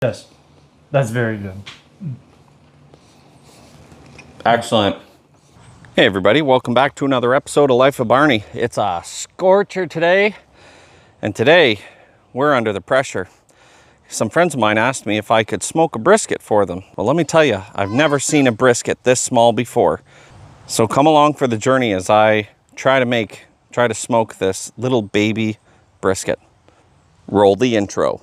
Yes, that's very good. Excellent. Hey everybody, welcome back to another episode of Life of Barney. It's a scorcher today, and today we're under the pressure. Some friends of mine asked me if I could smoke a brisket for them. Well, let me tell you, I've never seen a brisket this small before. So come along for the journey as I try to smoke this little baby brisket. Roll the intro.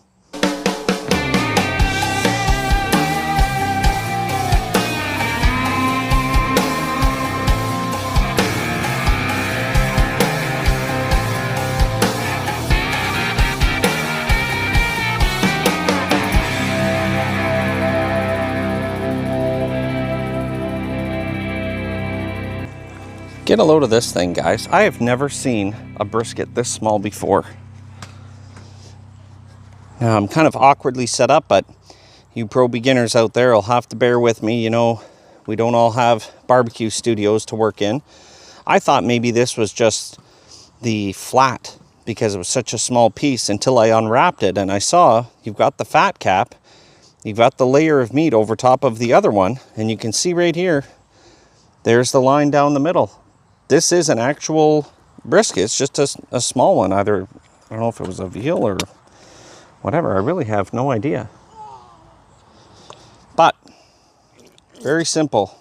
Get a load of this thing, guys. I have never seen a brisket this small before. Now, I'm kind of awkwardly set up, but you pro beginners out there will have to bear with me. You know, we don't all have barbecue studios to work in. I thought maybe this was just the flat because it was such a small piece until I unwrapped it and I saw you've got the fat cap, you've got the layer of meat over top of the other one, and you can see right here, there's the line down the middle. This is an actual brisket. It's just a small one. Either, I don't know if it was a veal or whatever. I really have no idea. But, very simple.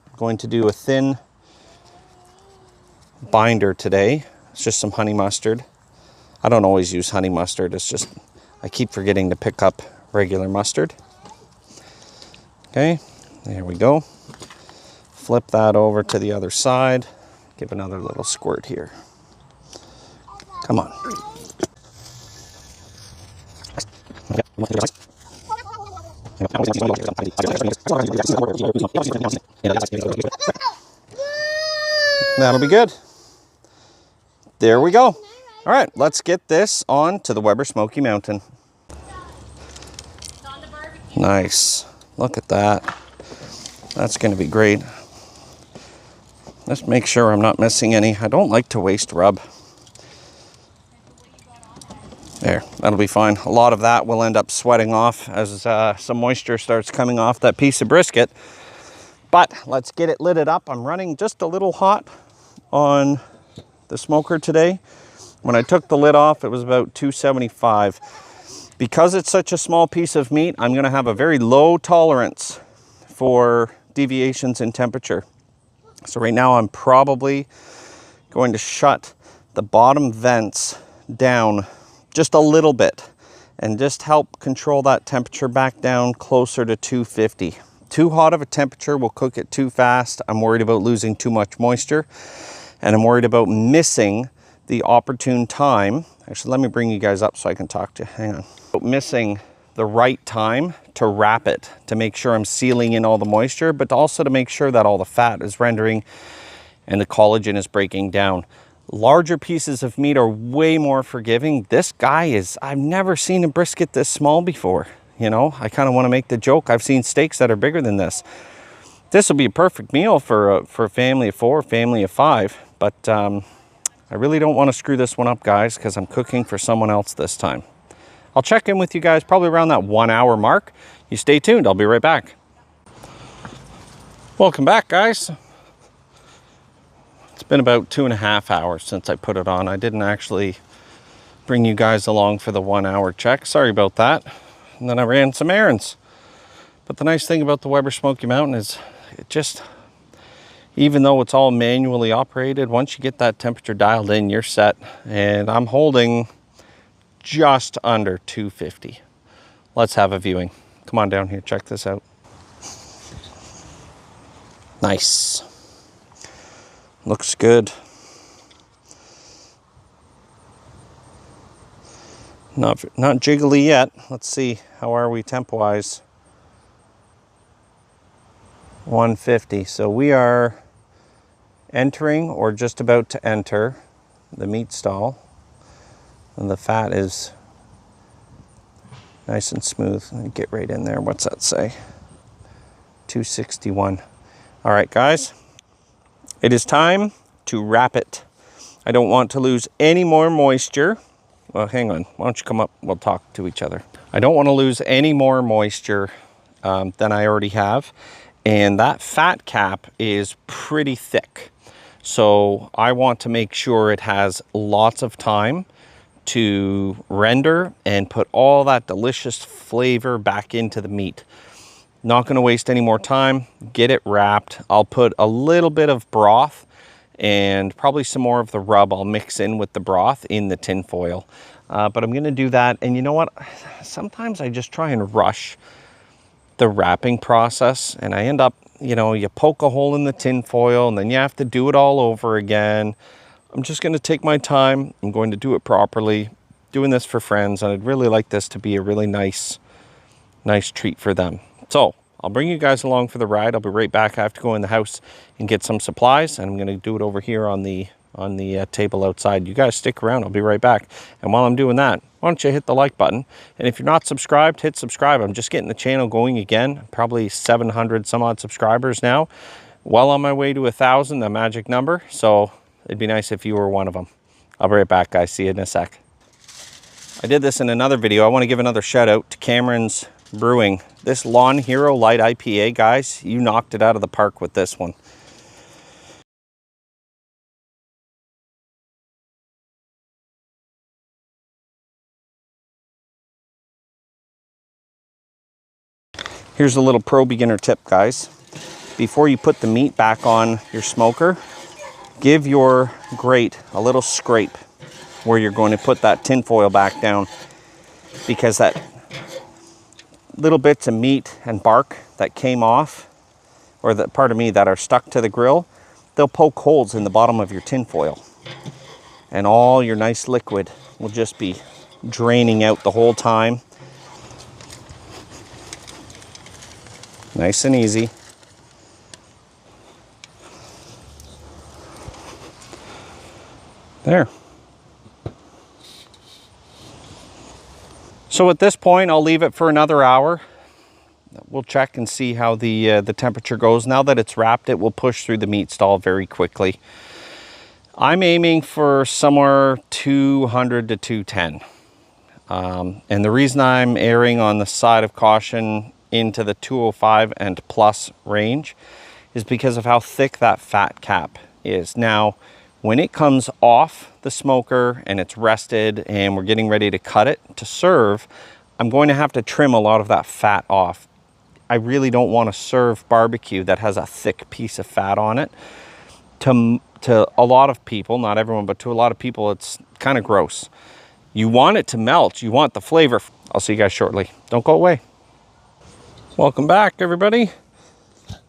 I'm going to do a thin binder today. It's just some honey mustard. I don't always use honey mustard. It's just, I keep forgetting to pick up regular mustard. Okay, there we go. Flip that over to the other side. Give another little squirt here. Come on. That'll be good. There we go. All right, let's get this on to the Weber Smoky Mountain. Nice. Look at that. That's going to be great. Let's make sure I'm not missing any. I don't like to waste rub. There, that'll be fine. A lot of that will end up sweating off as some moisture starts coming off that piece of brisket. But let's get it lidded up. I'm running just a little hot on the smoker today. When I took the lid off, it was about 275. Because it's such a small piece of meat, I'm going to have a very low tolerance for deviations in temperature. So right now I'm probably going to shut the bottom vents down just a little bit and just help control that temperature back down closer to 250. Too hot of a temperature will cook it too fast. I'm worried about losing too much moisture, and I'm worried about missing the opportune time. Actually, let me bring you guys up so I can talk to you. Hang on. Missing the right time to wrap it, to make sure I'm sealing in all the moisture, but also to make sure that all the fat is rendering and the collagen is breaking down. Larger pieces of meat are way more forgiving. This guy is, I've never seen a brisket this small before. You know, I kind of want to make the joke. I've seen steaks that are bigger than this. This will be a perfect meal for a family of 4, family of 5, but I really don't want to screw this one up, guys, because I'm cooking for someone else this time. I'll check in with you guys probably around that 1 hour mark. You stay tuned, I'll be right back. Welcome back, guys. It's been about 2.5 hours since I put it on. I didn't actually bring you guys along for the 1 hour check. Sorry about that. And then I ran some errands. But the nice thing about the Weber Smoky Mountain is it just, even though it's all manually operated, once you get that temperature dialed in, you're set. And I'm holding just under 250. Let's have a viewing. Come on down here, check this out. Nice. Looks good. Not jiggly yet. Let's see, how are we temp-wise? 150. So we are entering or just about to enter the meat stall. And the fat is nice and smooth. Let me get right in there. What's that say? 261. All right, guys. It is time to wrap it. I don't want to lose any more moisture. Well, hang on. Why don't you come up? We'll talk to each other. I don't want to lose any more moisture than I already have. And that fat cap is pretty thick. So I want to make sure it has lots of time to render and put all that delicious flavor back into the meat. Not going to waste any more time. Get it wrapped. I'll put a little bit of broth and probably some more of the rub I'll mix in with the broth in the tin foil. But I'm going to do that. And you know what? Sometimes I just try and rush the wrapping process, and I end up, you know, you poke a hole in the tin foil and then you have to do it all over again. I'm just going to take my time. I'm going to do it properly. Doing this for friends, and I'd really like this to be a really nice treat for them. So I'll bring you guys along for the ride. I'll be right back. I have to go in the house and get some supplies, and I'm going to do it over here on the table outside. You guys stick around. I'll be right back. And while I'm doing that, why don't you hit the like button? And if you're not subscribed, hit subscribe. I'm just getting the channel going again. Probably 700 some odd subscribers now. Well on my way to 1,000, the magic number. So it'd be nice if you were one of them. I'll be right back, guys. See you in a sec. I did this in another video. I want to give another shout out to Cameron's Brewing. This Lawn Hero Light IPA, guys, you knocked it out of the park with this one. Here's a little pro beginner tip, guys. Before you put the meat back on your smoker, give your grate a little scrape where you're going to put that tin foil back down, because that little bits of meat and bark that came off, or that, pardon me, that are stuck to the grill, they'll poke holes in the bottom of your tin foil. And all your nice liquid will just be draining out the whole time. Nice and easy. There. So at this point, I'll leave it for another hour. We'll check and see how the temperature goes. Now that it's wrapped, it will push through the meat stall very quickly. I'm aiming for somewhere 200 to 210. And the reason I'm erring on the side of caution into the 205 and plus range is because of how thick that fat cap is. Now, when it comes off the smoker and it's rested and we're getting ready to cut it to serve, I'm going to have to trim a lot of that fat off. I really don't want to serve barbecue that has a thick piece of fat on it. To a lot of people, not everyone, but to a lot of people, it's kind of gross. You want it to melt. You want the flavor. I'll see you guys shortly. Don't go away. Welcome back, everybody.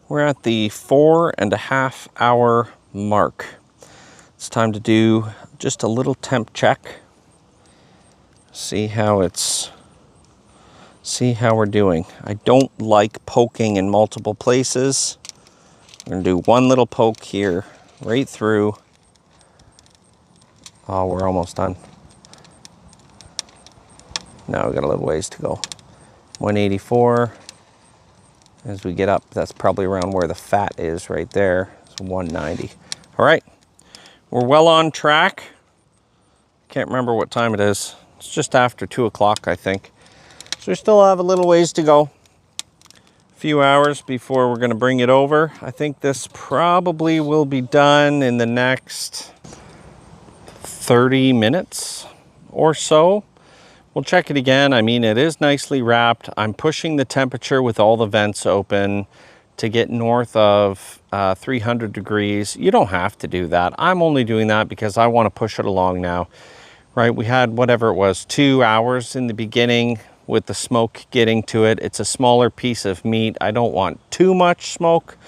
We're at the 4.5 hour mark. It's time to do just a little temp check. See how we're doing. I don't like poking in multiple places. I'm gonna do one little poke here, right through. Oh, we're almost done. Now we got a little ways to go. 184. As we get up, that's probably around where the fat is right there. It's 190. All right, we're well on track. Can't remember what time it is. It's just after 2 o'clock, I think. So we still have a little ways to go. A few hours before we're gonna bring it over. I think this probably will be done in the next 30 minutes or so. We'll check it again. I mean, it is nicely wrapped. I'm pushing the temperature with all the vents open to get north of 300 degrees. You don't have to do that. I'm only doing that because I want to push it along now, right? We had whatever it was, 2 hours in the beginning with the smoke getting to it. It's a smaller piece of meat. I don't want too much smoke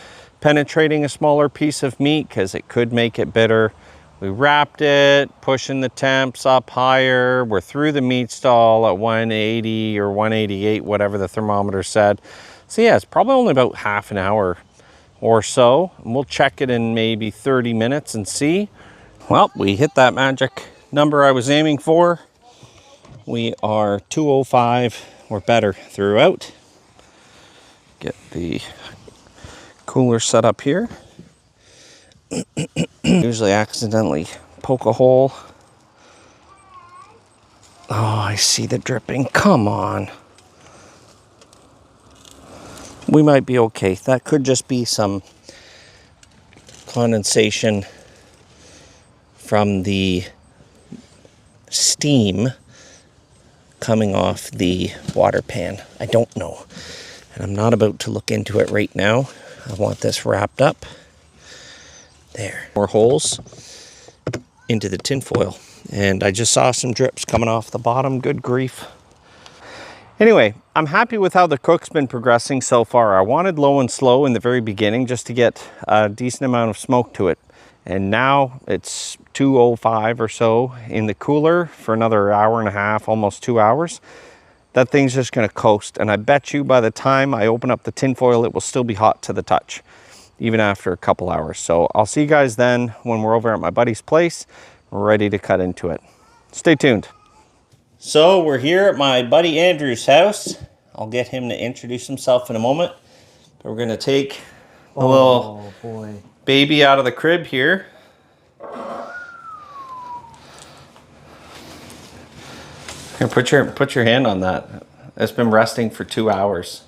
penetrating a smaller piece of meat because it could make it bitter. We wrapped it, pushing the temps up higher. We're through the meat stall at 180 or 188, whatever the thermometer said. So yeah, it's probably only about half an hour or so. And we'll check it in maybe 30 minutes and see. Well, we hit that magic number I was aiming for. We are 205 or better throughout. Get the cooler set up here. Usually accidentally poke a hole. Oh, I see the dripping. Come on. we might be okay. That could just be some condensation from the steam coming off the water pan. I don't know. And I'm not about to look into it right now. I want this wrapped up. There. More holes into the tin foil. And I just saw some drips coming off the bottom. Good grief. Anyway, I'm happy with how the cook's been progressing so far. I wanted low and slow in the very beginning just to get a decent amount of smoke to it. And now it's 2:05 or so in the cooler for another hour and a half, almost 2 hours. That thing's just gonna coast. And I bet you by the time I open up the tin foil, it will still be hot to the touch, even after a couple hours. So I'll see you guys then when we're over at my buddy's place. We're ready to cut into it. Stay tuned. So we're here at my buddy Andrew's house. I'll get him to introduce himself in a moment. But we're gonna take a little baby out of the crib here. Here, put your hand on that. It's been resting for 2 hours,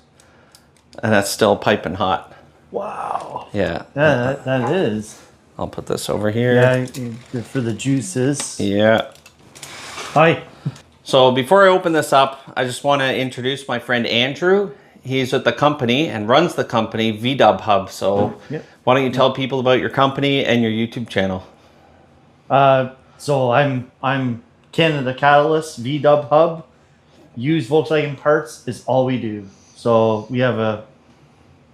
and that's still piping hot. Wow. Yeah. Yeah, that is. I'll put this over here. Yeah, good for the juices. Yeah. Hi. So before I open this up, I just want to introduce my friend Andrew. He's with the company and runs the company VDub Hub. So why don't you tell people about your company and your YouTube channel? So I'm Canada Catalyst VDub Hub. Use Volkswagen parts is all we do. So we have a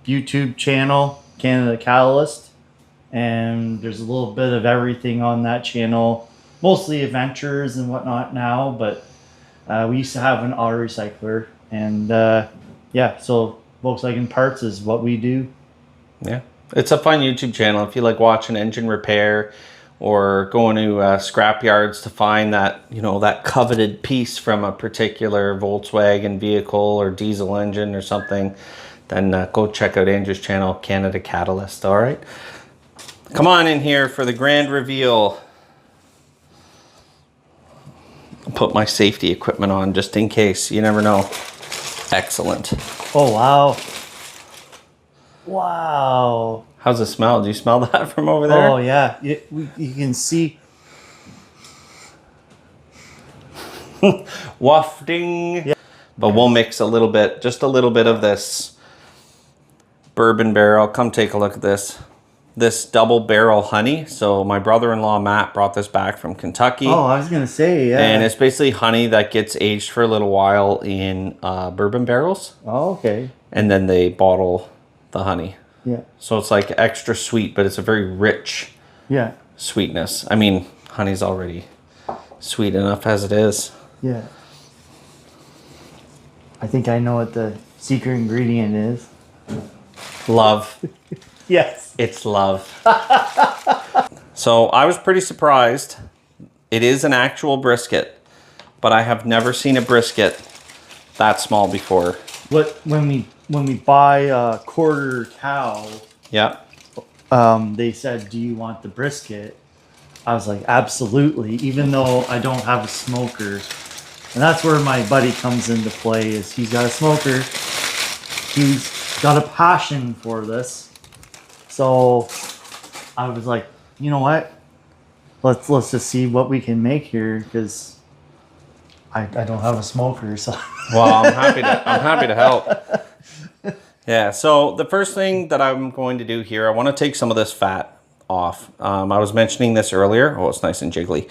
YouTube channel, Canada Catalyst, and there's a little bit of everything on that channel, mostly adventures and whatnot now, but we used to have an auto recycler, and yeah, so Volkswagen parts is what we do. Yeah, it's a fun YouTube channel if you like watching engine repair or going to scrap yards to find that, you know, that coveted piece from a particular Volkswagen vehicle or diesel engine or something. Then go check out Andrew's channel, Canada Catalyst. All right, come on in here for the grand reveal. I'll put my safety equipment on just in case. You never know. Excellent. Oh, wow. Wow. How's it smell? Do you smell that from over there? Oh, yeah. You can see. Wafting. Yeah. But we'll mix a little bit, just a little bit of this bourbon barrel. Come take a look at this. This double barrel honey. So my brother-in-law Matt brought this back from Kentucky. Oh, I was gonna say, yeah. And it's basically honey that gets aged for a little while in bourbon barrels. Oh, okay. And then they bottle the honey. Yeah. So it's like extra sweet, but it's a very rich sweetness. I mean, honey's already sweet enough as it is. Yeah. I think I know what the secret ingredient is. Love. Yes. It's love. So I was pretty surprised. It is an actual brisket, but I have never seen a brisket that small before. When we buy a quarter cow, Yeah. they said, "Do you want the brisket?" I was like, "Absolutely," even though I don't have a smoker. And that's where my buddy comes into play. Is he's got a smoker. He's got a passion for this. So I was like, you know what? Let's just see what we can make here, because I don't have a smoker. So Well, I'm happy to help. Yeah, so the first thing that I'm going to do here, I want to take some of this fat off. I was mentioning this earlier. Oh, it's nice and jiggly.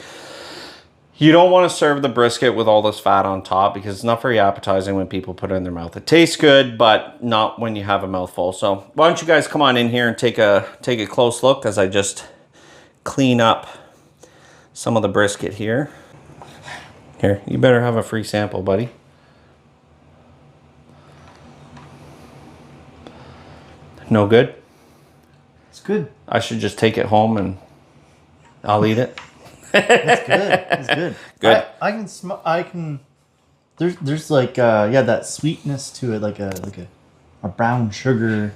You don't want to serve the brisket with all this fat on top because it's not very appetizing when people put it in their mouth. It tastes good, but not when you have a mouthful. So why don't you guys come on in here and take a close look as I just clean up some of the brisket here. Here, you better have a free sample, buddy. No good? it's good. I should just take it home and I'll eat it. It's good. It's good. Good. I can smell. I can. There's like that sweetness to it, like a brown sugar,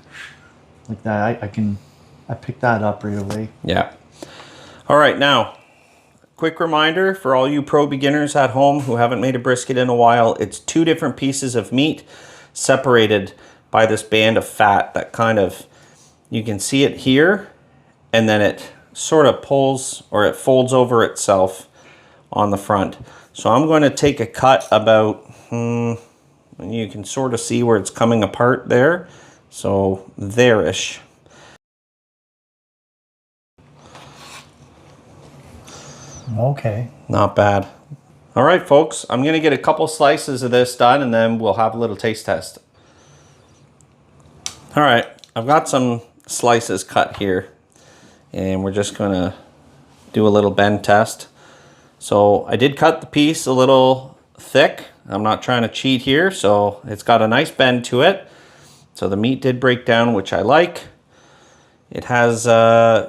like that. I pick that up right away. Yeah. All right, now, quick reminder for all you pro beginners at home who haven't made a brisket in a while, it's 2 different pieces of meat separated by this band of fat that kind of, you can see it here, and then it sort of pulls, or it folds over itself on the front. So I'm going to take a cut about, you can sort of see where it's coming apart there. So there-ish. Okay. Not bad. All right, folks, I'm going to get a couple slices of this done, and then we'll have a little taste test. All right, I've got some slices cut here, and we're just going to do a little bend test. So I did cut the piece a little thick. I'm not trying to cheat here, so it's got a nice bend to it. So the meat did break down, which I like. It has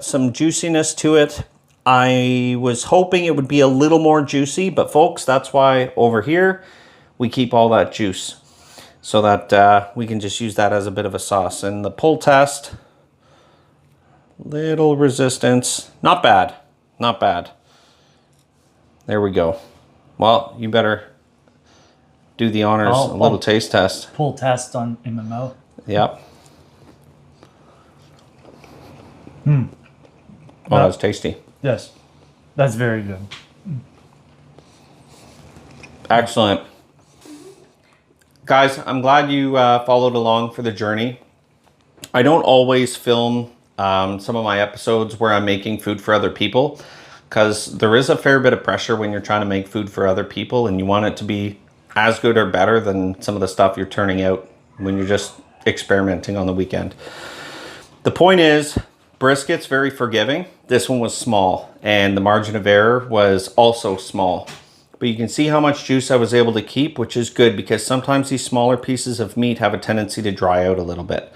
some juiciness to it. I was hoping it would be a little more juicy, but folks, that's why over here we keep all that juice, so that we can just use that as a bit of a sauce. And the pull test, little resistance, not bad, not bad. There we go. Well, you better do the honors, a little taste test. Pull test in my mouth. Yep. Oh, that's tasty. Yes, that's very good. Excellent. Guys, I'm glad you followed along for the journey. I don't always film some of my episodes where I'm making food for other people, because there is a fair bit of pressure when you're trying to make food for other people, and you want it to be as good or better than some of the stuff you're turning out when you're just experimenting on the weekend. The point is, brisket's very forgiving. This one was small, and the margin of error was also small. But you can see how much juice I was able to keep, which is good, because sometimes these smaller pieces of meat have a tendency to dry out a little bit.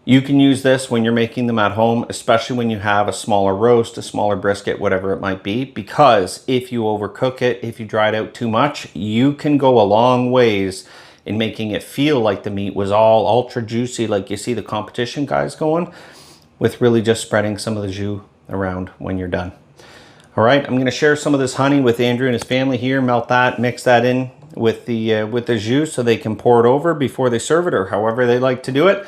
You can use this when you're making them at home, especially when you have a smaller roast, a smaller brisket, whatever it might be, because if you overcook it, if you dry it out too much, you can go a long ways in making it feel like the meat was all ultra juicy, like you see the competition guys going, with really just spreading some of the jus around when you're done. All right, I'm gonna share some of this honey with Andrew and his family here, melt that, mix that in with the jus so they can pour it over before they serve it, or however they like to do it.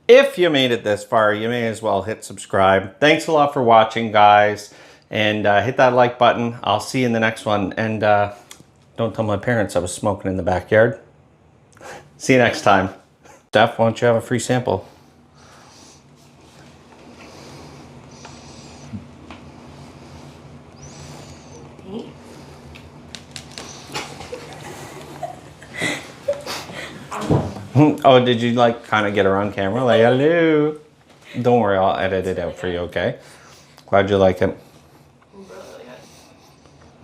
If you made it this far, you may as well hit subscribe. Thanks a lot for watching, guys, and hit that like button. I'll see you in the next one, and don't tell my parents I was smoking in the backyard. See you next time. Steph, why don't you have a free sample? Oh, did you like kind of get her on camera? Like, hello. Don't worry, I'll edit it out for you, okay? Glad you like it.